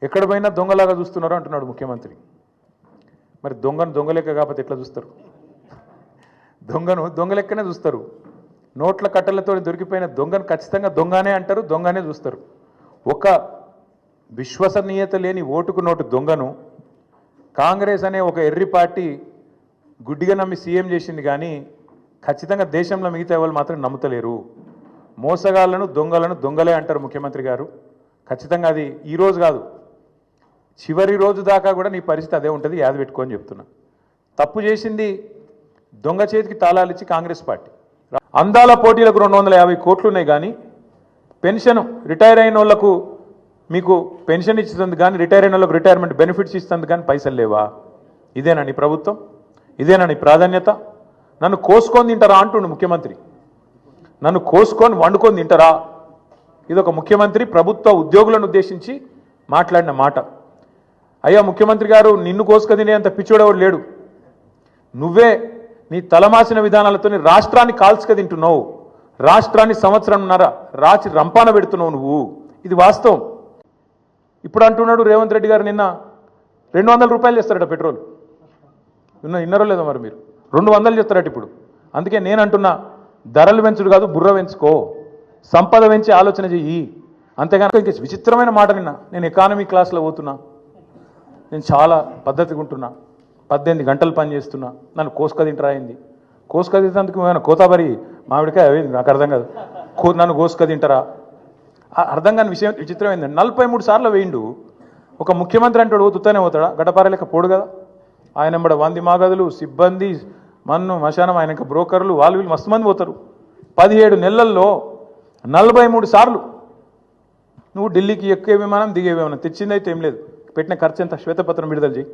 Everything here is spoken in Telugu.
ఎక్కడ పోయినా దొంగలాగా చూస్తున్నారు అంటున్నాడు ముఖ్యమంత్రి. మరి దొంగను దొంగలెక్క కాకపోతే ఎట్లా చూస్తారు? దొంగను దొంగలెక్కనే చూస్తారు. నోట్ల కట్టలతో దొరికిపోయిన దొంగను ఖచ్చితంగా దొంగనే అంటారు, దొంగనే చూస్తారు. ఒక విశ్వసనీయత లేని ఓటుకు నోటు దొంగను కాంగ్రెస్ అనే ఒక ఎర్రి పార్టీ గుడ్డిగా నమ్మి సీఎం చేసింది, కానీ ఖచ్చితంగా దేశంలో మిగతా వాళ్ళు మాత్రం నమ్ముతలేరు. మోసగాళ్లను దొంగలను దొంగలే అంటారు ముఖ్యమంత్రి గారు. ఖచ్చితంగా అది ఈరోజు కాదు, చివరి రోజు దాకా కూడా నీ పరిస్థితి అదే ఉంటుంది, యాద పెట్టుకొని చెప్తున్నా. తప్పు చేసింది దొంగ చేతికి తాళాలు ఇచ్చి కాంగ్రెస్ పార్టీ. అందాల పోటీలకు 250 కోట్లు ఉన్నాయి, కానీ పెన్షన్ రిటైర్ అయిన వాళ్ళకు మీకు పెన్షన్ ఇస్తుంది, కానీ రిటైర్ అయిన వాళ్ళకు రిటైర్మెంట్ బెనిఫిట్స్ ఇస్తుంది, కానీ పైసలు లేవా? ఇదేనా నీ ప్రభుత్వం? ఇదేనా నీ ప్రాధాన్యత? నన్ను కోసుకొని తింటారా అంటుండు ముఖ్యమంత్రి. నన్ను కోసుకొని వండుకొని తింటారా? ఇదొక ముఖ్యమంత్రి ప్రభుత్వ ఉద్యోగులను ఉద్దేశించి మాట్లాడిన మాట. అయ్యా ముఖ్యమంత్రి గారు, నిన్ను కోసుక తినేంత పిచ్చోడెవడు లేడు. నువ్వే నీ తలమాసిన విధానాలతో రాష్ట్రాన్ని కాల్చుక తింటున్నావు. రాష్ట్రాన్ని సంవత్సరంన్నర రాచి రంపాన పెడుతున్నావు నువ్వు. ఇది వాస్తవం. ఇప్పుడు అంటున్నాడు రేవంత్ రెడ్డి గారు, నిన్న 200 రూపాయలు చేస్తారట పెట్రోల్. విన్నారో లేదో మరి మీరు? 200 చేస్తారట ఇప్పుడు. అందుకే నేను అంటున్నా, ధరలు పెంచుడు కాదు, బుర్ర పెంచుకో, సంపద పెంచి ఆలోచన చెయ్యి. అంతేగాని ఇంక విచిత్రమైన మాట నేను ఎకానమీ క్లాస్లో పోతున్నా, నేను చాలా పద్ధతిగా ఉంటున్నా, 18 గంటలు పని చేస్తున్నా, నన్ను కోసుక తింటరా అయింది. కోసుక తింటేందుకు ఏమైనా కోతాబరి మామిడికాయ అయింది? నాకు అర్థం కాదు. నన్ను కోసుక తింటారా? అర్థం కాని విషయం విచిత్రమైంది. 43 సార్లు వేయిండు. ఒక ముఖ్యమంత్రి అంటాడు తుత్తనే పోతాడా? గడ్డపారలేక పోడు కదా. ఆయన ఎంబడ 100 మాగదులు, సిబ్బంది, మన్ను మశానం, ఆయన ఇంకా బ్రోకర్లు, వాళ్ళు వీళ్ళు మస్తు మంది పోతారు. 17 నెలల్లో 43 సార్లు నువ్వు ఢిల్లీకి ఎక్కే విమానం, దిగే విమానం, తెచ్చిందైతే ఏం లేదు. పెట్టిన ఖర్చు ఎంత? శ్వేతపత్రం విడుదల చేయి.